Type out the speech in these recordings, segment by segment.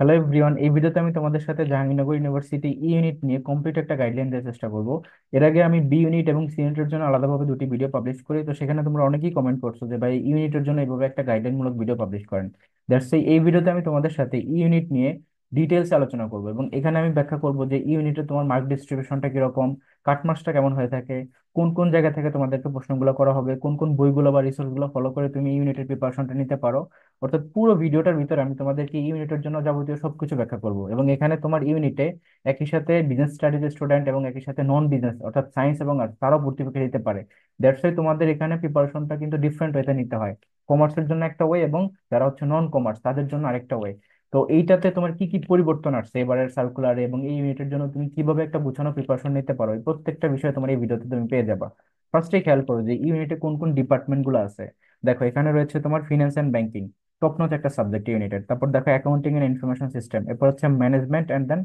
Hello everyone, এই ভিডিওতে আমি তোমাদের সাথে জাহাঙ্গীরনগর ইউনিভার্সিটি ই ইউনিট নিয়ে কমপ্লিট একটা গাইডলাইন দেওয়ার চেষ্টা করব। এর আগে আমি বি ইউনিট এবং সি ইউনিটের জন্য আলাদাভাবে দুটি ভিডিও পাবলিশ করি, তো সেখানে তোমরা অনেকেই কমেন্ট করছো যে ভাই ই ইউনিটের জন্য এইভাবে একটা গাইডলাইন মূলক ভিডিও পাবলিশ করেন। দ্যাটস এই ভিডিওতে আমি তোমাদের সাথে ই ইউনিট নিয়ে ডিটেলস আলোচনা করব এবং এখানে আমি ব্যাখ্যা করব যে ই ইউনিটে তোমার মার্ক ডিস্ট্রিবিউশনটা কিরকম, কাটমার্কসটা কেমন হয়ে থাকে, কোন কোন জায়গা থেকে তোমাদেরকে প্রশ্নগুলো করা হবে, কোন কোন বইগুলো বা রিসোর্সগুলো ফলো করে তুমি ইউনিটের প্রিপারেশনটা নিতে পারো। অর্থাৎ পুরো ভিডিওটার ভিতরে আমি তোমাদেরকে ইউনিটের জন্য যাবতীয় সবকিছু ব্যাখ্যা করব এবং এখানে তোমার ইউনিটে একই সাথে বিজনেস স্টাডিজ স্টুডেন্ট এবং একই সাথে নন বিজনেস অর্থাৎ সায়েন্স এবং আর্টস তারাও ভর্তি পরীক্ষা দিতে পারে। দ্যাটস ওয়াই তোমাদের এখানে প্রিপারেশনটা কিন্তু ডিফারেন্ট ওয়েতে নিতে হয়। কমার্সের জন্য একটা ওয়ে এবং যারা হচ্ছে নন কমার্স তাদের জন্য আরেকটা ওয়ে। তো এইটাতে তোমার কি কি পরিবর্তন আসছে এবারের সার্কুলারে এবং এই ইউনিটের জন্য তুমি কিভাবে একটা গুছানো প্রিপারেশন নিতে পারো, এই প্রত্যেকটা বিষয় তোমার এই ভিডিওতে তুমি পেয়ে যাবা। ফার্স্টে খেয়াল করো যে ইউনিটে কোন কোন ডিপার্টমেন্ট গুলো আছে। দেখো এখানে রয়েছে তোমার finance and banking, top notch একটা সাবজেক্ট ইউনিটেড। তারপর দেখো অ্যাকাউন্টিং এন্ড ইনফরমেশন সিস্টেম, এরপর হচ্ছে ম্যানেজমেন্ট এন্ড দেন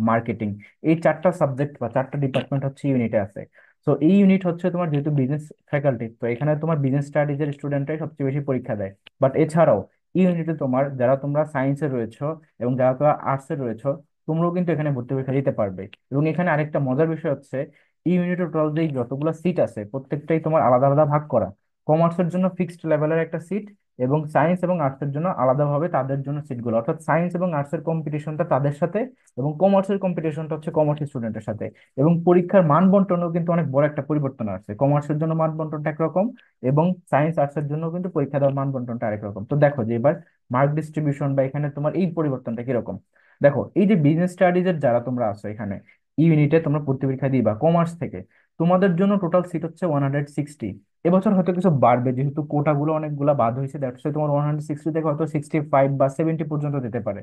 মার্কেটিং। এই চারটা সাবজেক্ট বা চারটা ডিপার্টমেন্ট হচ্ছে ইউনিটে আছে। তো এই ইউনিট হচ্ছে তোমার যেহেতু বিজনেস ফ্যাকাল্টি, তো এখানে তোমার বিজনেস স্টাডিজ এর স্টুডেন্টরাই সবচেয়ে বেশি পরীক্ষা দেয়। বাট এছাড়াও এই ইউনিটে তোমার যারা তোমরা সায়েন্সে রয়েছো এবং যারা তোমরা আর্টসে রয়েছো, তোমরাও কিন্তু এখানে ভর্তি পরীক্ষা দিতে পারবে। এবং এখানে আরেকটা মজার বিষয় হচ্ছে এই ইউনিটে টোটাল যে যতগুলো সিট আছে প্রত্যেকটাই তোমার আলাদা আলাদা ভাগ করা। কমার্সের জন্য ফিক্সড লেভেলের একটা সিট এবং সায়েন্স এবং আর্টসের জন্য আলাদাভাবে তাদের জন্য সিটগুলো, অর্থাৎ সায়েন্স এবং আর্টসের কম্পিটিশনটা তাদের সাথে এবং কমার্সের কম্পিটিশনটা হচ্ছে কমার্স স্টুডেন্টের সাথে। এবং পরীক্ষার মান বন্টনেও কিন্তু অনেক বড় একটা পরিবর্তন আসছে, কমার্সের জন্য মান বন্টনটা একরকম এবং সায়েন্স আর্টসের জন্য কিন্তু পরীক্ষা দেওয়ার মান বন্টনটা আরেক রকম। তো দেখো যে এবার মার্ক ডিস্ট্রিবিউশন বা এখানে তোমার এই পরিবর্তনটা কিরকম। দেখো এই যে বিজনেস স্টাডিজ এর যারা তোমরা আছো এখানে ইউনিটে তোমরা ভর্তি পরীক্ষা দিবা কমার্স থেকে, তোমাদের জন্য টোটাল সিট হচ্ছে 160। এবছর হয়তো কিছু বাড়বে যেহেতু কোটাগুলো অনেকগুলা বাদ হয়েছে, দ্যাটস ওয়াই তোমার 160 থেকে হয়তো 65 বা 70 পর্যন্ত দিতে পারে।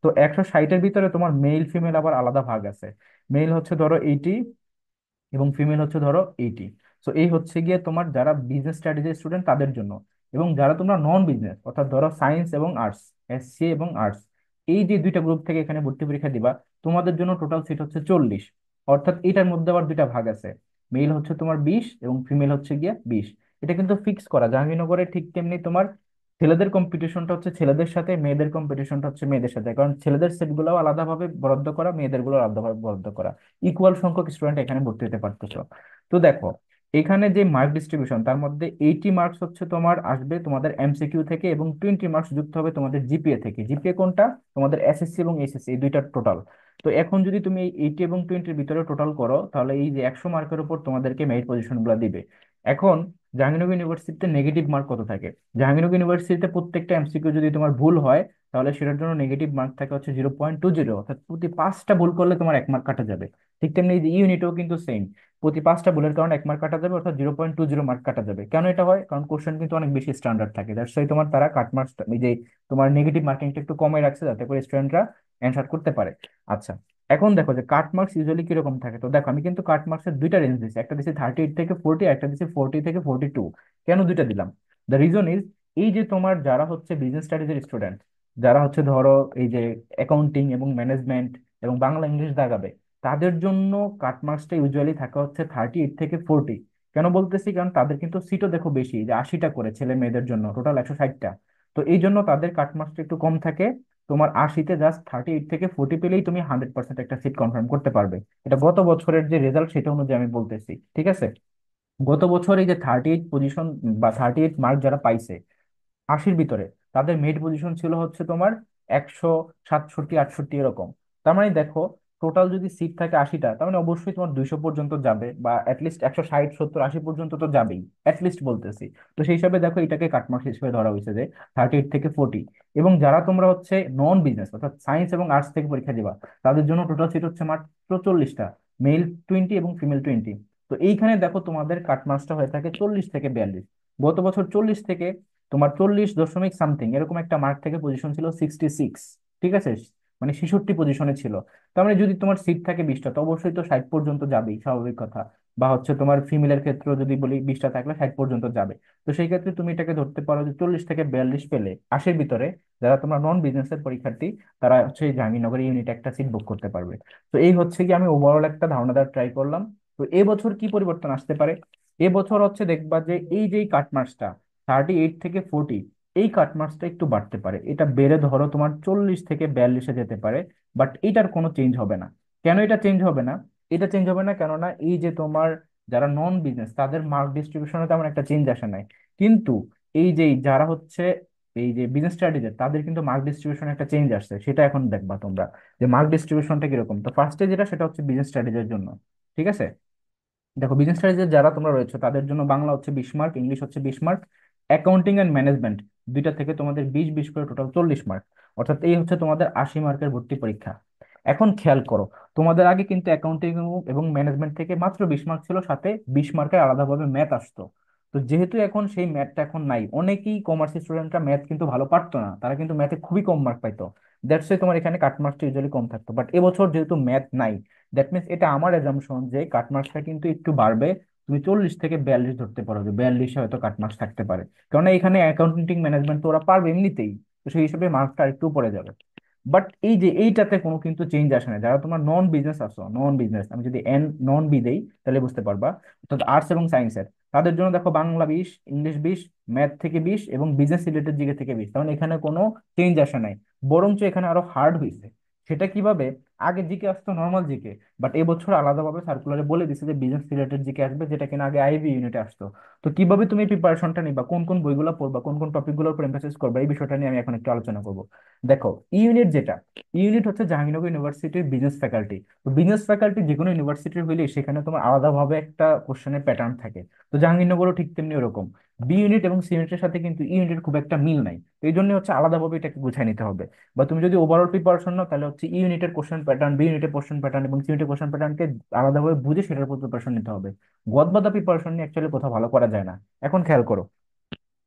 তো 160-এর ভিতরে তোমার মেল ফিমেল আবার আলাদা ভাগ আছে। মেল হচ্ছে ধরো 80 এবং ফিমেল হচ্ছে ধরো 80। তো এই হচ্ছে গিয়ে তোমার যারা বিজনেস স্টাডিজ স্টুডেন্ট তাদের জন্য। এবং যারা তোমরা নন বিজনেস অর্থাৎ ধরো সায়েন্স এবং আর্টস, এসসি এবং আর্টস, এই যে দুইটা গ্রুপ থেকে এখানে ভর্তি পরীক্ষা দিবা, তোমাদের জন্য টোটাল সিট হচ্ছে 40। অর্থাৎ এটার মধ্যে আবার দুইটা ভাগ আছে, মেল হচ্ছে তোমার 20 এবং ফিমেল হচ্ছে গিয়ে 20। এটা কিন্তু ফিক্স করা জাহাঙ্গীরনগরে, ঠিক তেমনি তোমার ছেলেদের কম্পিটিশনটা হচ্ছে ছেলেদের সাথে, মেয়েদের কম্পিটিশনটা হচ্ছে মেয়েদের সাথে, কারণ ছেলেদের সেটগুলো আলাদাভাবে বরাদ্দ করা, মেয়েদের গুলো আলাদাভাবে বরাদ্দ করা। ইকুয়াল সংখ্যক স্টুডেন্ট এখানে ভর্তি হতে পারতেছো। তো দেখো এখানে যে মার্ক ডিস্ট্রিবিউশন তার মধ্যে 80 মার্কস হচ্ছে তোমার আসবে তোমাদের এমসিকিউ থেকে এবং 20 মার্কস যুক্ত হবে তোমাদের জিপিএ থেকে। জিপিএ কোনটা? তোমাদের এসএসসি এবং এইচএসসি এই দুইটার টোটাল। তো এখন যদি তুমি এই 80 এবং 20-র ভিতরে টোটাল করো তাহলে এই যে 100 মার্কের উপর তোমাদেরকে মেরিট পজিশন গুলো দিবে। এখন জাহাঙ্গীরনগর ইউনিভার্সিটিতে নেগেটিভ মার্ক কত থাকে? জাহাঙ্গীরনগর ইউনিভার্সিটিতে প্রত্যেকটা এমসিকিউ যদি তোমার ভুল হয় তাহলে সেটার জন্য নেগেটিভ মার্ক থাকে হচ্ছে 0.20, অর্থাৎ প্রতি 5টা ভুল করলে তোমার 1 মার্ক কাটা যাবে। ঠিক তেমনি এই যে ইউনিটও কিন্তু সেম, প্রতি 5টা ভুলের কারণে 1 মার্ক কাটা যাবে, অর্থাৎ 0.20 মার্ক কাটা যাবে। কেন এটা হয়? কারণ কোশ্চেন কিন্তু অনেক বেশি স্ট্যান্ডার্ড থাকে, দ্যাটস ওয়াই তোমার তারা কাট মার্কস এই যে তোমার নেগেটিভ মার্কিংটা একটু কমে রাখছে যাতে করে স্টুডেন্টরা অ্যান্সার করতে পারে। আচ্ছা, এখন দেখো যে কাট মার্কস ইউজুয়ালি কিরকম থাকে। তো দেখো আমি কিন্তু কাট মার্কসের দুইটা রেঞ্জ দিচ্ছি, একটা দিচ্ছি 38 থেকে 40, একটা দিচ্ছি 40 থেকে 42। কেন দুইটা দিলাম? দ্য রিজন ইজ এই যে তোমার যারা হচ্ছে বিজনেস স্টাডিজের স্টুডেন্ট, যারা হচ্ছে ধরো এই যে অ্যাকাউন্টিং এবং ম্যানেজমেন্ট এবং বাংলা ইংলিশ দাগাবে, তাদের জন্য কাট মার্কসটা ইউজুয়ালি থাকে হচ্ছে 38 থেকে 40। কেন বলতেছি? কারণ তাদের কিন্তু সিটও দেখো বেশি, যে 80টা করে ছেলে মেয়েদের জন্য টোটাল 160টা। তো এই জন্য তাদের কাট মার্কসটা একটু কম থাকে। তোমার 80-তে জাস্ট 38 থেকে 40 পেলেই তুমি 100% একটা সিট কনফার্ম করতে পারবে। এটা গত বছরের যে রেজাল্ট সেটা অনুযায়ী আমি বলতেছি, ঠিক আছে? গত বছর এই যে 38 পজিশন বা 38 মার্ক যারা পাইছে 80-র ভিতরে, তাদের মিড পজিশন ছিল হচ্ছে তোমার 167, 68 এরকম। তার মানে দেখো টোটাল যদি সিট থাকে 80টা, তার মানে অবশ্যই তোমার 200 পর্যন্ত যাবে বা অ্যাটলিস্ট 160, 70, 80 পর্যন্ত তো যাবেই, অ্যাটলিস্ট বলতেছি। তো সেই হিসাবে দেখো এটাকে কাটমার্কস হিসেবে ধরা হয়েছে যে 38 থেকে 40। এবং যারা তোমরা হচ্ছে নন বিজনেস অর্থাৎ সায়েন্স এবং আর্টস থেকে পরীক্ষা দিবা, তাদের জন্য টোটাল সিট হচ্ছে মাত্র 40টা, মেল 20 এবং ফিমেল 20। তো এইখানে দেখো তোমাদের কাটমার্কসটা হয়ে থাকে 40 থেকে 42। গত বছর 40 থেকে তোমার 40 দশমিক সামথিং এরকম একটা মার্ক থেকে পজিশন ছিল 66, ঠিক আছে? মানে 66 পজিশনে ছিল। তার মানে যদি তোমার সিট থাকে 20টা, তো অবশ্যই তো 60 পর্যন্ত যাবেই, স্বাভাবিক কথা। বা হচ্ছে তোমার ফিমেলের ক্ষেত্রে যদি বলি 20টা থাকলে 60 পর্যন্ত যাবে। তো সেই ক্ষেত্রে তুমি এটাকে ধরতে পারো যে 40 থেকে 42 পেলে 80-র ভিতরে যারা তোমরা নন বিজনেসের পরীক্ষার্থী, তারা হচ্ছে এই জাহাঙ্গীরনগর ইউনিট একটা সিট বুক করতে পারবে। তো এই হচ্ছে কি আমি ওভারঅল একটা ধারণা দেওয়ার ট্রাই করলাম। তো এবছর কি পরিবর্তন আসতে পারে? এবছর হচ্ছে দেখবা যে এই যে কাটমার্কসটা 38 থেকে 40, এই কাট মার্কসটা একটু বাড়তে পারে, এটা বেড়ে ধরো তোমার 40 থেকে 42-এ যেতে পারে। বাট এটার কোনো চেঞ্জ হবে না। কেন এটা চেঞ্জ হবে না? এটা চেঞ্জ হবে না কেননা এই যে তোমার যারা নন বিজনেস তাদের মার্ক ডিস্ট্রিবিউশনে তেমন একটা চেঞ্জ আসে নাই। কিন্তু এই যে যারা হচ্ছে এই যে বিজনেস স্টাডিজের, তাদের কিন্তু মার্ক ডিস্ট্রিবিউশনে একটা চেঞ্জ আসছে, সেটা এখন দেখবা তোমরা যে মার্ক ডিস্ট্রিবিউশনটা কিরকম। তো ফার্স্টে যেটা সেটা হচ্ছে বিজনেস স্টাডিজের জন্য। ঠিক আছে, দেখো বিজনেস স্টাডিজের যারা তোমরা রয়েছে তাদের জন্য বাংলা হচ্ছে 20 মার্ক, ইংলিশ হচ্ছে 20 মার্ক, অ্যাকাউন্টিং এন্ড ম্যানেজমেন্ট দুইটা থেকে তোমাদের 20-20 করে টোটাল 40 মার্ক। অর্থাৎ এই হচ্ছে তোমাদের 80 মার্কের ভর্তি পরীক্ষা। এখন খেয়াল করো, তোমাদের আগে কিন্তু অ্যাকাউন্টিং এবং ম্যানেজমেন্ট থেকে মাত্র 20 মার্ক ছিল, সাথে 20 মার্কের আলাদাভাবে ম্যাথ আসতো। তো যেহেতু এখন সেই ম্যাথটা এখন নাই, অনেকেই কমার্স স্টুডেন্টরা ম্যাথ কিন্তু ভালো পারতো না, তারা কিন্তু ম্যাথে খুবই কম মার্ক পাইতো। দ্যাটস ওয়াই তোমার এখানে কাট মার্কসটা ইউজুয়ালি কম থাকতো। বাট এবছর যেহেতু ম্যাথ নাই, দ্যাট মিনস এটা আমার এজাম্পশন যে কাট মার্কসটা কিন্তু একটু বাড়বে। তুমি 40 থেকে 42 ধরতে পারো, যে 42-এ হয়তো কাট মার্কস থাকতে পারে। কারণ এখানে অ্যাকাউন্টিং ম্যানেজমেন্ট তো ওরা পারবে এমনিতেই, তো সেই হিসাবে মার্কসটা একটু পড়ে যাবে। বাট এই যে এইটাতে কোনো কিন্তু চেঞ্জ আসে না। যারা তোমার নন বিজনেস আছো, নন বিজনেস, আমি যদি এন নন বি দেই তাহলে বুঝতে পারবা। অর্থাৎ আর্টস এবং সায়েন্সের, তাদের জন্য দেখো বাংলা 20, ইংলিশ 20, ম্যাথ থেকে 20 এবং বিজনেস রিলেটেড দিকে থেকে 20। কারণ এখানে কোনো চেঞ্জ আসে নাই, বরঞ্চ এখানে আরো হার্ড হয়েছে। সেটা কিভাবে? আগে জিকে আসতো নর্মাল জিকে, বাট এবছর আলাদাভাবে সার্কুলারে বলে দিছে যে বিজনেস রিলেটেড জিকে আসবে, যেটা কিনা আগে আইবি ইউনিটে আসতো। তো কিভাবে তুমি প্রিপারেশনটা নিবা, কোন কোন বইগুলো পড়বা, কোন কোন টপিকগুলোর উপর এমফাসিস করবা, এই বিষয়টা নিয়ে আমি এখন একটু আলোচনা করবো। দেখো ইউনিট যেটা, ইউনিট হচ্ছে জাহাঙ্গীরনগর ইউনিভার্সিটির বিজনেস ফ্যাকাল্টি। তো বিজনেস ফ্যাকাল্টি যে কোনো ইউনিভার্সিটির হইলে সেখানে তোমার আলাদাভাবে একটা কোশ্চেনের প্যাটার্ন থাকে। তো জাহাঙ্গীরনগরও ঠিক তেমনি ওরকম। বি ইউনিট এবং সি ইউনিটের সাথে কিন্তু ই ইউনিটের খুব একটা মিল নাই, তো এই জন্য হচ্ছে আলাদাভাবে এটাকে গুছাই নিতে হবে। বা তুমি যদি ওভারঅল প্রিপারেশন নাও তাহলে হচ্ছে ই ইউনিটের কোশ্চেন প্যাটার্ন, বি ইউনিটের কোশ্চেন প্যাটার্ন এবং সি ইউনিটের কোশ্চেন প্যাটার্নকে আলাদাভাবে বুঝে সেটার উপর প্রিপারেশন নিতে হবে। গদবাদা প্রিপারেশন নিয়ে অ্যাকচুয়ালি কোথাও ভালো করা যায় না। এখন খেয়াল করো,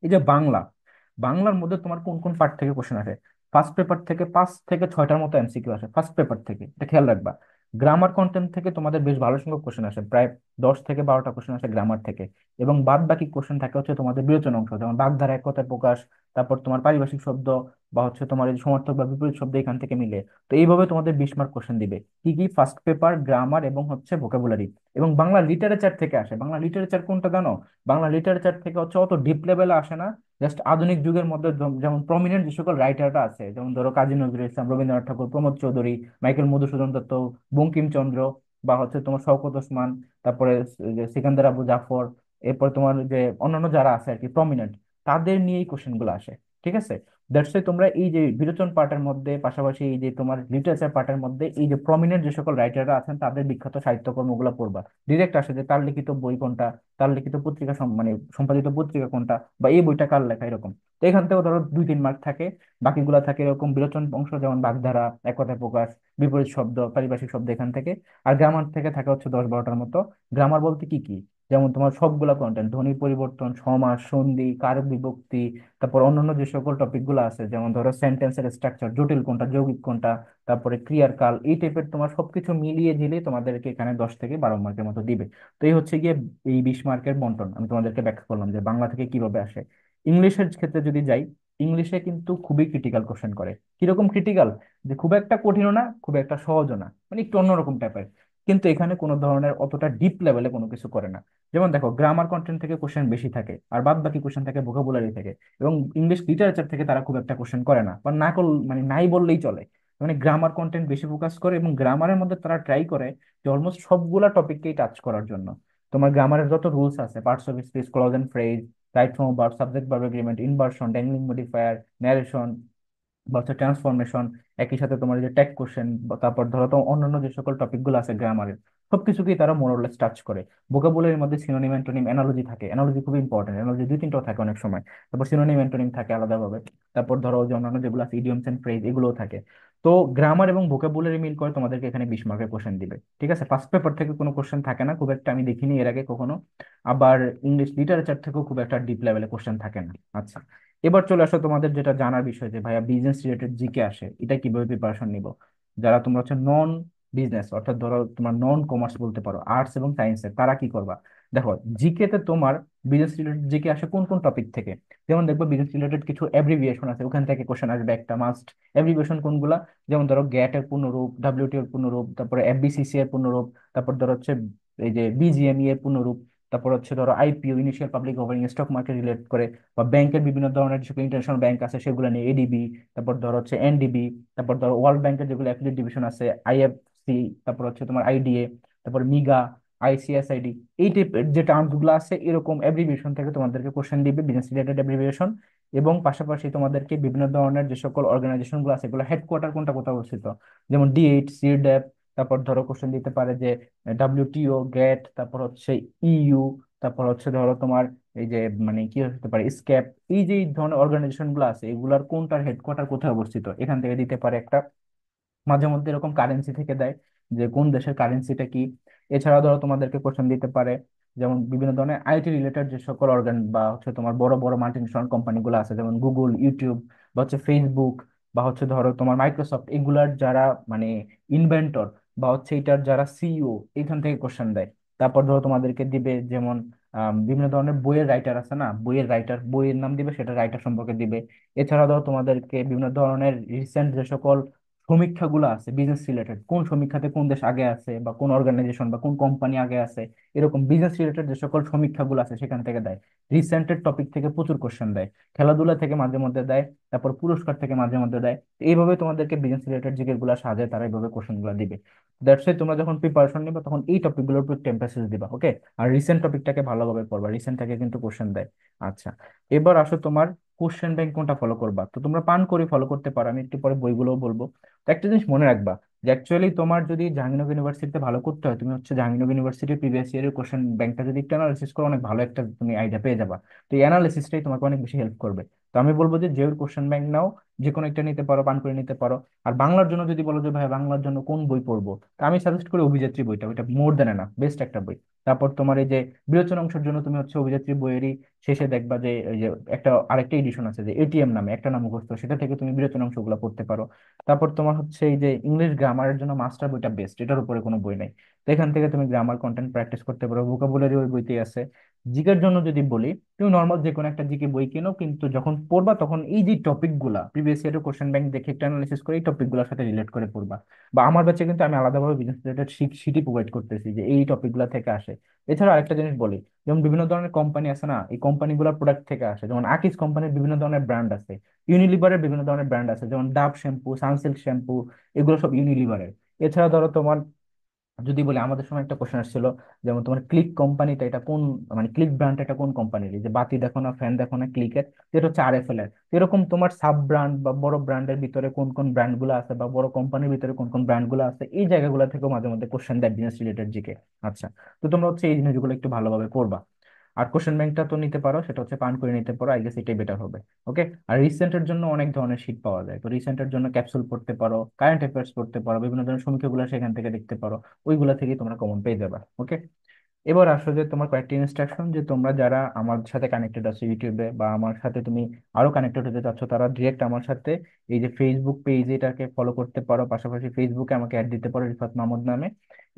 এই যে বাংলা, বাংলার মধ্যে তোমার কোন কোন পার্ট থেকে কোশ্চেন আসে? ফার্স্ট পেপার থেকে 5 থেকে 6টার মতো এমসিকিউ আসে ফার্স্ট পেপার থেকে, এটা খেয়াল রাখবা। গ্রামার কন্টেন্ট থেকে তোমাদের বেশ ভালো সংখ্যক কোশ্চেন আসে, প্রায় 10 থেকে 12টা কোশ্চেন আসে গ্রামার থেকে। এবং বাদ বাকি কোশ্চেন থাকে হচ্ছে তোমাদের বিবেচনা অংশ, যেমন বাগধারা, এক কথায় প্রকাশ, তারপর তোমার পারিভাষিক শব্দ, বা হচ্ছে তোমার এই যে সমার্থক বা বিপরীত শব্দ এখান থেকে মিলে। তো এইভাবে তোমাদের 20 মার্ক কোশ্চেন দিবে। কি কি? ফার্স্ট পেপার, গ্রামার এবং হচ্ছে ভোকাবুলারি। এবং বাংলা লিটারেচার থেকে আসে। বাংলা লিটারেচার কোনটা জানো? বাংলা লিটারেচার থেকে হচ্ছে অত ডিপ লেভেলে আসে না, জাস্ট আধুনিক যুগের মধ্যে যেমন প্রমিনেন্ট যে সকল রাইটাররা আছে, যেমন ধরো কাজী নজরুল ইসলাম, রবীন্দ্রনাথ ঠাকুর, প্রমোদ চৌধুরী, মাইকেল মধুসূদন দত্ত, বঙ্কিমচন্দ্র, বা হচ্ছে তোমার শওকত ওসমান, তারপরে যে সিকান্দার আবু জাফর, এরপর তোমার যে অন্যান্য যারা আছে আর কি প্রমিনেন্ট, তাদের নিয়েই কোশ্চেন গুলো আসে। ঠিক আছে, দ্যাটস ওয়াই তোমরা এই যে বিরোচন পার্টের মধ্যে, পাশাপাশি এই যে তোমার লিটারেচার পার্টের মধ্যে এই যে প্রমিনেন্ট যে সকল রাইটাররা আছেন তাদের বিখ্যাত সাহিত্যকর্মগুলো পড়বা। ডিরেক্ট আসে যে তার লিখিত বই কোনটা, তার লিখিত পত্রিকা মানে সম্পাদিত পত্রিকা কোনটা, বা এই বইটা কার লেখা, এরকম। তো এখান থেকেও ধরো 2-3 মার্ক থাকে। বাকিগুলা থাকে এরকম বিলোচন অংশ, যেমন বাগধারা, এক কথায় প্রকাশ, বিপরীত শব্দ, পারিভাষিক শব্দ এখান থেকে। আর গ্রামার থেকে থাকে হচ্ছে 10-12টার মতো। গ্রামার বলতে কি কি? যেমন তোমার সবগুলা কন্টেন্ট, ধ্বনি পরিবর্তন, সমাস, সন্ধি, কারক বিভক্তি, তারপর অন্যান্য যে সকল টপিক গুলো আছে, যেমন ধরো সেন্টেন্সের স্ট্রাকচার, জটিল কোনটা, যৌগিক কোনটা, তারপরে ক্রিয়ার কাল, এই টাইপের তোমার সবকিছু মিলিয়ে ঝিলিয়ে তোমাদেরকে এখানে 10 থেকে 12 মার্কের মতো দিবে। তো এই হচ্ছে গিয়ে এই 20 মার্কের বন্টন আমি তোমাদেরকে ব্যাখ্যা করলাম যে বাংলা থেকে কিভাবে আসে। ইংলিশের ক্ষেত্রে যদি যাই, ইংলিশে কিন্তু খুবই ক্রিটিক্যাল কোশ্চেন করে। কিরকম ক্রিটিক্যাল? যে খুব একটা কঠিনও না, খুব একটা সহজও না, মানে একটু অন্যরকম টাইপের। কিন্তু এখানে কোনো ধরনের অতটা ডিপ লেভেলে কোনো কিছু করে না। যেমন দেখো গ্রামার কন্টেন্ট থেকে কোশ্চেন বেশি থাকে, আর বাদ বাকি কোশ্চেন থাকে ভোকাবুলারি থেকে। এবং ইংলিশ লিটারেচার থেকে তারা খুব একটা কোশ্চেন করে না, বা না মানে নাই বললেই চলে। মানে গ্রামার কন্টেন্ট বেশি ফোকাস করে, এবং গ্রামারের মধ্যে তারা ট্রাই করে যে অলমোস্ট সবগুলা টপিককেই টাচ করার জন্য। তোমার গ্রামারের যত রুলস আছে, parts of speech, clause and phrase, right form verb, subject verb agreement, inversion, dangling modifier, narration, বা হচ্ছে ট্রান্সফরমেশন, একই সাথে তোমার এই যে ট্যাগ কোশ্চেন, তারপর ধরো তো অন্যান্য যে সকল টপিক গুলো আছে গ্রামারের, সবকিছুকেই তারা মোরলেস টাচ করে। ভোকাবুলারির মধ্যে সিনোনিম, অ্যান্টোনিম, অ্যানালজি থাকে। অ্যানালজি খুব ইম্পর্টেন্ট, অ্যানালজি 2-3টাও থাকে অনেক সময়। তারপর সিনোনিম, অ্যান্টোনিম থাকে আলাদাভাবে। তারপর ধরো যে অন্যান্য যেগুলো আছে ইডিয়মস এন্ড ফ্রেজ, এগুলোও থাকে। তো গ্রামার এবং ভোকাবুলারি মিল করে তোমাদেরকে এখানে 20 মার্কের কোশ্চেন দিবে। ঠিক আছে, ফার্স্ট পেপার থেকে কোনো কোশ্চেন থাকে না খুব একটা, আমি দেখিনি এর আগে কখনো। আবার ইংলিশ লিটারেচার থেকেও খুব একটা ডিপ লেভেলে কোশ্চেন থাকে না। আচ্ছা, এবার চলে আসো তোমাদের যেটা জানার বিষয়, যে ভাইয়া বিজনেস রিলেটেড জিকে আসে, এটা কিভাবে প্রিপারেশন নিব। যারা তোমরা হচ্ছে নন বিজনেস, অর্থাৎ ধরো তোমার নন কমার্স বলতে পারো, আর্টস এবং সায়েন্সের, তারা কি করবা? দেখো জিকে তে তোমার বিজনেস রিলেটেড জিকে আসে কোন কোন টপিক থেকে? যেমন দেখবো বিজনেস রিলেটেড কিছু অ্যাব্রিভিয়েশন আছে, ওখান থেকে কোশ্চেন আসবে একটা মাস্ট। অ্যাব্রিভিয়েশন কোনগুলা? যেমন ধরো গ্যাট এর পূর্ণরূপ, ডাব্লিউটি এর পূর্ণরূপ, তারপরে এফবিসিসি এর পূর্ণরূপ, তারপর ধরো হচ্ছে এই যে বিজিএমই এর পূর্ণরূপ। তারপর হচ্ছে ধরো IPO, initial public offering, stock market relate করে, বা ব্যাংকের বিভিন্ন ধরনের যেসব ইন্টারন্যাশনাল ব্যাংক আছে সেগুলো নিয়ে, এডিবি, তারপর ধরো হচ্ছে এনডিবি, তারপর ধরো ওয়ার্ল্ড ব্যাংকের যেগুলো অ্যাফিলিয়েট ডিভিশন আছে, আইএফসি, তারপর হচ্ছে তোমার আইডিএ, তারপর মিগা, আইসিএসআইডি, এই টাইপের যে টার্মস গুলো আছে এরকম অ্যাব্রিভিয়েশন থেকে তোমাদেরকে কোশ্চেন দিবে, বিজনেস রিলেটেড অ্যাব্রিভিয়েশন। এবং পাশাপাশি তোমাদেরকে বিভিন্ন ধরনের যে সকল অর্গানাইজেশন গুলো আছে এগুলো হেডকোয়ার্টার কোনটা কোথাও অবস্থিত, যেমন ডি8, সিডেপ, তারপর ধরো কোশ্চেন দিতে পারে যে ডাব্লিউটিও, গ্যাট, তারপর হচ্ছে ইইউ, তারপর হচ্ছে ধরো তোমার এই যে মানে কি হতে পারে স্ক্যাপ, এই যে এই ধরনের অর্গানাইজেশন গুলো আছে এগুলার কোনটার হেডকোয়ার্টার কোথায় অবস্থিত এখান থেকে দিতে পারে একটা। মাঝে মধ্যে এরকম কারেন্সি থেকে দেয় যে কোন দেশের কারেন্সিটা কি। এছাড়া ধরো তোমাদেরকে কোশ্চেন দিতে পারে যেমন বিভিন্ন ধরনের আইটি রিলেটেড যে সকল অর্গান বা হচ্ছে তোমার বড় বড় মাল্টিনেশনাল কোম্পানিগুলো আছে, যেমন গুগল, ইউটিউব, বা হচ্ছে ফেসবুক, বা হচ্ছে ধরো তোমার মাইক্রোসফট, এগুলার যারা মানে ইনভেন্টর বা হচ্ছে এটার যারা সিইও, এখান থেকে কোশ্চেন দেয়। তারপর ধরো তোমাদেরকে দিবে যেমন বিভিন্ন ধরনের বইয়ের রাইটার আছে না, বইয়ের রাইটার, বইয়ের নাম দিবে, সেটা রাইটার সম্পর্কে দিবে। এছাড়া ধরো তোমাদেরকে বিভিন্ন ধরনের রিসেন্ট যে সকল সমীক্ষাগুলো আছে বিজনেস রিলেটেড, কোন সমীক্ষাতে কোন দেশ আগে আছে বা কোন অর্গানাইজেশন বা কোন কোম্পানি আগে আছে, এরকম বিজনেস রিলেটেড যে সকল সমীক্ষাগুলো আছে সেখান থেকে দেয়। রিসেন্টের টপিক থেকে প্রচুর কোশ্চেন দেয়, খেলাধুলা থেকে মাঝে মধ্যে দেয়, তারপর পুরস্কার থেকে মাঝে মধ্যে দেয়। তো এইভাবে তোমাদেরকে বিজনেস রিলেটেড যেগুলো সাজায় তারা এইভাবে কোশ্চেন গুলো দিবে। দ্যাটস ওয়াই তোমরা যখন প্রিপারেশন নিবে তখন এই টপিকগুলোর উপর একটু এমফাসিস দিবা, ওকে। আর রিসেন্ট টপিকটাকে ভালোভাবে পড়বা, রিসেন্ট থেকে কিন্তু কোশ্চেন দেয়। আচ্ছা, এবার আসো তোমার কোশ্চেন ব্যাংক কোনটা ফলো করবা। তো তোমরা পান করে ফলো করতে পারো, আমি একটু পরে বইগুলোও বলবো। তো একটা জিনিস মনে রাখবা যে অ্যাকচুয়ালি তোমার যদি জাহাঙ্গীরনগর ইউনিভার্সিটিতে ভালো করতে হয়, তুমি হচ্ছে জাহাঙ্গীরনগর ইউনিভার্সিটির প্রিভিয়াস ইয়ারের কোশ্চেন ব্যাংকটা যদি একটু অ্যানালিসিস করো, অনেক ভালো একটা তুমি আইডিয়া পেয়ে যাবা। তো এই অ্যানালিসিসটাই তোমাকে অনেক বেশি হেল্প করবে। তো আমি বলবো যে যেও কোশ্চেন ব্যাংক নাও, যে কোনো একটা নিতে পারো, পান করে নিতে পারো। আর বাংলার জন্য যদি বলো যে ভাই বাংলার জন্য কোন বই পড়বো, তা আমি সাজেস্ট করি অভিযাত্রী বইটা, ওইটা মোর দেন এনাফ, বেস্ট একটা বই। তারপর তোমার এই যে বিরোচন অংশের জন্য তুমি হচ্ছে অভিযাত্রী বইয়েরই শেষে দেখবা যে এই যে একটা আরেকটা এডিশন আছে যে এটিএম নামে, একটা নাম মুখস্থ, সেটা থেকে তুমি বিরোচন অংশগুলো পড়তে পারো। তারপর তোমার হচ্ছে এই যে ইংলিশ গ্রামারের জন্য মাস্টার বইটা বেস্ট, এটার উপরে কোনো বই নাই। তো এখান থেকে তুমি গ্রামার কন্টেন্ট প্র্যাকটিস করতে পারো, ভোকাবুলারি ওই বইতেই আছে। জিকের জন্য যদি বলি, তুমি নর্মাল যে কোনো একটা জিকে বই কিনো, কিন্তু যখন পড়বা তখন এই যে টপিক গুলা প্রিভিয়াস ইয়ারের কোশ্চেন ব্যাংক দেখে একটু অ্যানালিসিস করে এই টপিক গুলোর সাথে রিলেট করে পড়বা। বা আমার ব্যাচে কিন্তু আমি আলাদাভাবে বিজনেস রিলেটেড শিটই প্রোভাইড করতেছি যে এই টপিক গুলা থেকে আসে। এছাড়া আরেকটা জিনিস বলি, যেমন বিভিন্ন ধরনের কোম্পানি আছে না, এই কোম্পানিগুলোর প্রোডাক্ট থেকে আসে, যেমন আকিস কোম্পানির বিভিন্ন ধরনের ব্র্যান্ড আছে, ইউনিলিভারের বিভিন্ন ধরনের ব্র্যান্ড আছে, যেমন ডাভ শ্যাম্পু, সানসিল্ক শ্যাম্পু, এগুলো সব ইউনিলিভারের। এছাড়া ধরো তোমার যদি বলি, আমাদের সময় একটা কোশ্চেন আসছিল, যেমন তোমার ক্লিক কোম্পানিটা এটা কোন, মানে ক্লিক ব্র্যান্ড এটা কোন কোম্পানির, যে বাতি দেখো না, ফ্যান দেখো না, ক্লিকের, যেটা হচ্ছে আরএফএল এর। এরকম তোমার সাব ব্র্যান্ড বা বড় ব্র্যান্ডের ভিতরে কোন কোন ব্র্যান্ড গুলো আছে, বা বড় কোম্পানির ভিতরে কোন কোন ব্র্যান্ড গুলো আছে, এই জায়গাগুলো থেকেও মাঝে মধ্যে কোশ্চেন দেয় বিজনেস রিলেটেড জিকে। আচ্ছা, তো তোমরা হচ্ছে এই জিনিসগুলো একটু ভালোভাবে পড়বা। আর কোশ্চেন ব্যাংকটা তো নিতে পারো, সেটা হচ্ছে পান করে নিতে পারো, আই গেস এটাই বেটার হবে। ওকে। আর রিসেন্টের জন্য অনেক ধরনের শীট পাওয়া যায়, তো রিসেন্টের জন্য ক্যাপসুল পড়তে পারো, কারেন্ট অ্যাফেয়ার্স পড়তে পারো, বিভিন্ন ধরনের সমীক্ষাগুলো সেখান থেকে দেখতে পারো, ওইগুলা থেকে তোমরা কমন পেয়ে যাবে। ওকে। এবার আসো যে তোমার কয়েকটি ইনস্ট্রাকশন, যে তোমরা যারা আমার সাথে কানেক্টেড আছো ইউটিউবে, বা আমার সাথে তুমি আরো কানেক্টেড হতে চাচ্ছ, তারা ডিরেক্ট আমার সাথে এই যে ফেসবুক পেজ এটাকে ফলো করতে পারো, পাশাপাশি ফেসবুকে আমাকে অ্যাড দিতে পারো রিফাত মাহমুদ নামে।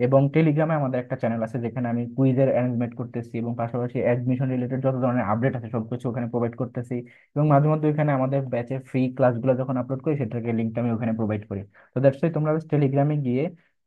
এবং টেলিগ্রামে আমাদের একটা চ্যানেল আছে যেখানে আমি কুইজের অ্যারেঞ্জমেন্ট করতেছি, এবং পাশাপাশি অ্যাডমিশন রিলেটেড যত ধরনের আপডেট আছে সবকিছু ওখানে প্রোভাইড করতেছি। এবং মাঝে মধ্যে ওখানে আমাদের ব্যাচের ফ্রি ক্লাসগুলো যখন আপলোড করি সেটাকে লিঙ্কটা আমি ওখানে প্রোভাইড করি। তো দ্যাটস ওয়াই তোমরা টেলিগ্রামে গিয়ে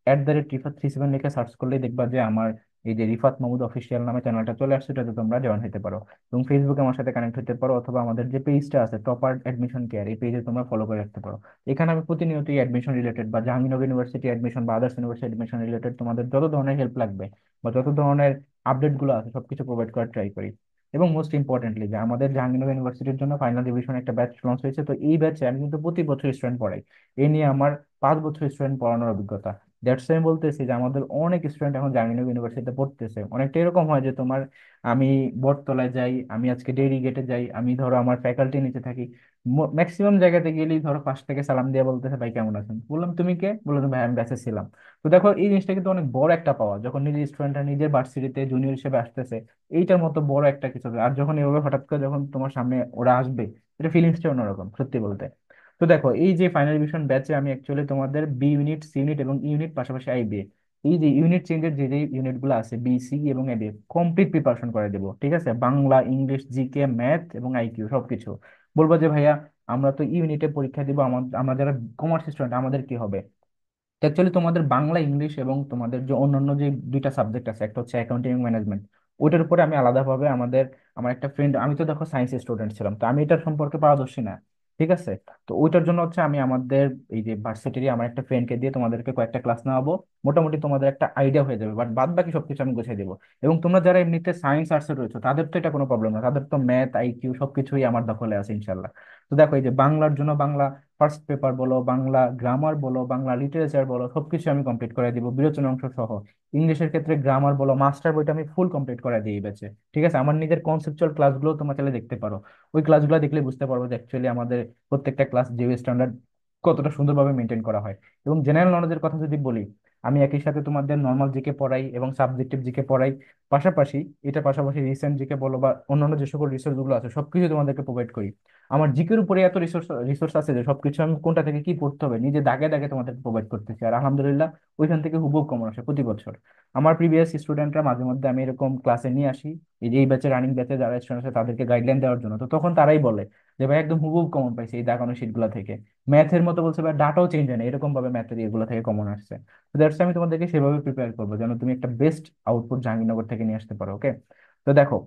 @রিফাত37 লিখে সার্চ করলেই দেখবা যে আমার এই যে রিফাত মাহমুদ অফিসিয়াল নামে চ্যানেলটা চলে আসছে, এটাতে তোমরা জয়েন হতে পারো। এবং ফেসবুকে আমার সাথে কানেক্ট হতে পারো, অথবা আমাদের যে পেজটা আছে টপার অ্যাডমিশন কেয়ার, এই পেজে তোমরা ফলো করে রাখতে পারো। এখানে আমি প্রতিনিয়ত অ্যাডমিশন রিলেটেড বা জাহাঙ্গীরনগর ইউনিভার্সিটি অ্যাডমিশন বা আদার্স ইউনিভার্সিটি অ্যাডমিশন রিলেটেড তোমাদের যত ধরনের হেল্প লাগবে বা যত ধরনের আপডেট গুলো আছে সবকিছু প্রোভাইড করার ট্রাই করি। এবং মোস্ট ইম্পর্টেন্টলি যে আমাদের জাহাঙ্গীরনগর ইউনিভার্সিটির জন্য ফাইনাল রিভিশন একটা ব্যাচ লঞ্চ হয়েছে, তো এই ব্যাচে আমি কিন্তু প্রতি বছর স্টুডেন্ট পড়াই। এই নিয়ে আমার 5 বছর স্টুডেন্ট পড়ানোর অভিজ্ঞতা। দ্যাটস আমি বলতেছি যে আমাদের অনেক স্টুডেন্ট এখন জাহাঙ্গীরনগর ইউনিভার্সিটিতে পড়তেছে। অনেকটা এরকম হয় যে তোমার, আমি বটতলায় যাই, আমি আজকে ডেইরি গেটে যাই, আমি ধরো আমার ফ্যাকাল্টি নিচে থাকি, ম্যাক্সিমাম জায়গাতে গেলেই ধরো ফার্স্ট থেকে সালাম দিয়ে বলতেছে ভাই কেমন আছেন, বললাম তুমি কে, বললাম ভাই আমি ব্যাচে ছিলাম। তো দেখো এই জিনিসটা কিন্তু অনেক বড় একটা পাওয়া, যখন নিজের স্টুডেন্টরা নিজের ভার্সিটিতে জুনিয়র হিসেবে আসতেছে, এইটার মতো বড় একটা কিছু। আর যখন এভাবে হঠাৎ করে যখন তোমার সামনে ওরা আসবে, এটা ফিলিংসটা অন্যরকম সত্যি বলতে। তো দেখো এই যে ফাইনাল রিভিশন ব্যাচে আমি অ্যাকচুয়ালি তোমাদের বি ইউনিট, সি ইউনিট এবং ইউনিট, পাশাপাশি আইবি, এই যে ইউনিট চেঞ্জের যে যে ইউনিট গুলো আছে বি, সি এবং এবি, কমপ্লিট প্রিপারেশন করে দেবো। ঠিক আছে, বাংলা, ইংলিশ, জিকে, ম্যাথ এবং আইকিউ সবকিছু। বলবো যে ভাইয়া আমরা তো ইউনিটে পরীক্ষা দিব, আমরা যারা কমার্স স্টুডেন্ট আমাদের কি হবে। অ্যাকচুয়ালি তোমাদের বাংলা, ইংলিশ এবং তোমাদের যে অন্যান্য যে দুইটা সাবজেক্ট আছে, একটা হচ্ছে অ্যাকাউন্টিং এবং ম্যানেজমেন্ট, ওইটার উপরে আমি আলাদাভাবে আমার একটা ফ্রেন্ড, আমি তো দেখো সায়েন্স স্টুডেন্ট ছিলাম, তো আমি এটার সম্পর্কে পারদর্শী না, ঠিক আছে। তো ওইটার জন্য হচ্ছে আমি আমাদের এই যে ভার্সিটির আমার একটা ফ্রেন্ডকে দিয়ে তোমাদেরকে কয়েকটা ক্লাস নেওয়াবো, মোটামুটি তোমাদের একটা আইডিয়া হয়ে যাবে, বাট বাদ বাকি সবকিছু আমি গুছিয়ে দেবো। এবং তোমরা যারা এমনিতে সায়েন্স আর্টসে রয়েছে তাদের তো এটা কোনো প্রবলেম না, তাদের তো ম্যাথ আইকিউ সবকিছুই আমার দখলে আছে ইনশাল্লাহ। তো দেখো এই যে বাংলার জন্য বাংলা ফার্স্ট পেপার বলো, বাংলা গ্রামার বলো, বাংলা লিটারেচার বলো, সবকিছু আমি কমপ্লিট করে দিব বিরোচন অংশ সহ। ইংলিশের ক্ষেত্রে গ্রামার বলো, মাস্টার বইটা আমি ফুল কমপ্লিট করে দিয়ে বেছে, ঠিক আছে। আমার নিজের কনসেপচুয়াল ক্লাসগুলো তোমরা চাইলে দেখতে পারো, ওই ক্লাসগুলো দেখলে বুঝতে পারবো যে অ্যাকচুয়ালি আমাদের প্রত্যেকটা ক্লাস যে স্ট্যান্ডার্ড কতটা সুন্দরভাবে মেনটেন করা হয়। এবং জেনারেল নলেজের কথা যদি বলি, আমি একই সাথে তোমাদের নর্মাল জিকে পড়াই এবং সাবজেক্টিভ জিকে পড়াই, পাশাপাশি এটা পাশাপাশি রিসেন্ট জিকে বলো বা অন্যান্য যে সকল রিসোর্স গুলো আছে সবকিছু তোমাদেরকে প্রোভাইড করি। আমার জিকের উপরে এত রিসোর্স রিসোর্স আছে যে সবকিছু আমি কোনটা থেকে কি পড়তে হবে নিজে দাগে দাগে তোমাদেরকে প্রোভাইড করতেছি, আর আলহামদুলিল্লাহ ওইখান থেকে হুবহু কমন আসে প্রতি বছর। আমার প্রিভিয়াস স্টুডেন্টরা মাঝে মধ্যে আমি এরকম ক্লাসে নিয়ে আসি, এই যে এই ব্যাচে রানিং ব্যাচে যারা স্টুডেন্ট আছে তাদেরকে গাইডলাইন দেওয়ার জন্য, তো তখন তারাই বলে যে ভাই একদম হুবহু কমন পাইছে এই দাগানো শিট গুলা থেকে। ম্যাথের মতো বলছে ভাই ডাটাও চেঞ্জ হয় না, এরকম ভাবে ম্যাথের এগুলো থেকে কমন আসছে। তো দ্যাটস আমি তোমাদেরকে সেভাবে প্রিপেয়ার করবো যেন তুমি একটা বেস্ট আউটপুট জাহাঙ্গীরনগর থেকে নিয়ে আসতে পারো, ওকে। তো দেখো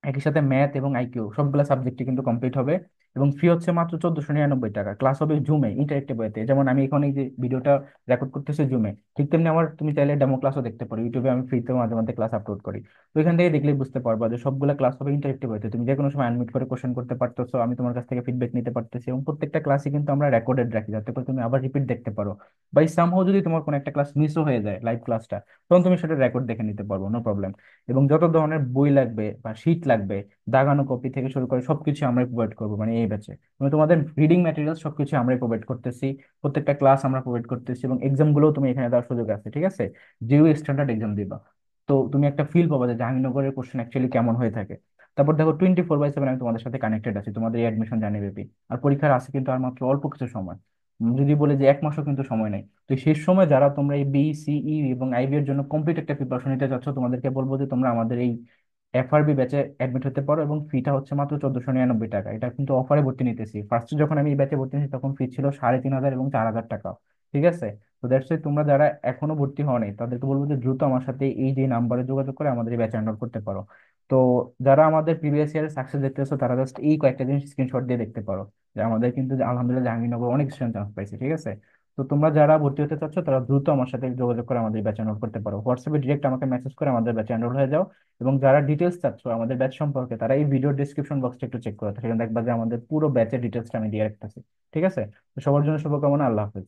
একই সাথে ম্যাথ এবং আইকিউ সবগুলো সাবজেক্টই কিন্তু কমপ্লিট হবে। এবং ফি হচ্ছে মাত্র 1499 টাকা। ক্লাস হবে জুমে ইন্টারেক্টিভ ওয়েতে, যেমন আমি এখন এই যে ভিডিওটা রেকর্ড করতেছি জুমে, ঠিক তেমনি আমার তুমি চাইলে ডেমো ক্লাসও দেখতে পারো, ইউটিউবে আমি ফ্রিতে মাঝে মাঝে ক্লাস আপলোড করি। তো এখান থেকে দেখলেই বুঝতে পারবা যে সবগুলো ক্লাস হবে ইন্টারেক্টিভ ওয়েতে, তুমি যে কোনো সময় আনমিট করে কোশ্চেন করতে পারতেছো, আমি তোমার কাছ থেকে ফিডব্যাক নিতে পারতেছি, এবং প্রত্যেকটা ক্লাসই কিন্তু আমরা রেকর্ডেড রাখি যাতে করে তুমি আবার রিপিট দেখতে পারো। বাই সামহাও যদি তোমার কোনো একটা ক্লাস মিসও হয়ে যায় লাইভ ক্লাসটা, তখন তুমি সেটা রেকর্ড দেখে নিতে পারবো, নো প্রবলেম। এবং যত ধরনের বই লাগবে বা শিট লাগবে, দাগানো কপি থেকে শুরু করে সবকিছু আমরা প্রোভাইড করবো, মানে এই ব্যাচে মানে তোমাদের রিডিং ম্যাটেরিয়াল সবকিছু আমরা প্রোভাইড করতেছি, প্রত্যেকটা ক্লাস আমরা প্রোভাইড করতেছি, এবং এক্সাম গুলো তুমি এখানে দেওয়ার সুযোগ আছে, ঠিক আছে। জিও স্ট্যান্ডার্ড এক্সাম দিবা, তো তুমি একটা ফিল পাবা যে জাহাঙ্গীরনগরের কোশ্চেন অ্যাকচুয়ালি কেমন হয়ে থাকে। তারপর দেখো 24/7 আমি তোমাদের সাথে কানেক্টেড আছি, তোমাদের এই অ্যাডমিশন জানিয়ে দেবি। আর পরীক্ষার আছে কিন্তু আর মাত্র অল্প কিছু সময়, যদি বলে যে 1 মাসও কিন্তু সময় নেই। তো শেষ সময় যারা তোমরা এই বি সিই এবং আইবি এর জন্য কমপ্লিট একটা প্রিপারেশন নিতে চাচ্ছ, তোমাদেরকে বলবো যে তোমরা আমাদের এই এফআরবি ব্যাচে অ্যাডমিট হতে পারো, এবং ফিটা হচ্ছে মাত্র 1499 টাকা। এটা কিন্তু অফারে ভর্তি নিতেছি, ফার্স্টে যখন আমি এই ব্যাচে ভর্তি নিয়েছি তখন ফি ছিল 3500 এবং 4000 টাকা, ঠিক আছে। তো দ্যাটস তোমরা যারা এখনো ভর্তি হওনি তাদেরকে বলবো যে দ্রুত আমার সাথে এই যে নাম্বারে যোগাযোগ করে আমাদের এই ব্যাচে এনরোল করতে পারো। তো যারা আমাদের প্রিভিয়াস ইয়ারের সাকসেস দেখতেছো তারা জাস্ট এই কয়েকটা জিনিস স্ক্রিনশট দিয়ে দেখতে পারো যে আমাদের কিন্তু আলহামদুলিল্লাহ জাহাঙ্গীরনগর অনেক স্টুডেন্ট চান্স পাইছে, ঠিক আছে। তো তোমরা যারা ভর্তি হতে চাচ্ছ তারা দ্রুত আমার সাথে যোগাযোগ করে আমাদের ব্যাচে এনরোল করতে পারো, হোয়াটসঅ্যাপে ডিরেক্ট আমাকে মেসেজ করে আমাদের ব্যাচে এনরোল হয়ে যাও। এবং যারা ডিটেলস চাচ্ছ আমাদের ব্যাচ সম্পর্কে তারা এই ভিডিও ডিসক্রিপশন বক্সটা একটু চেক করো, সেখানে দেখবা যে আমাদের পুরো ব্যাচের ডিটেলসটা আমি দিয়ে রাখতেছি, ঠিক আছে। তো সবার জন্য শুভকামনা, আল্লাহ হাফেজ।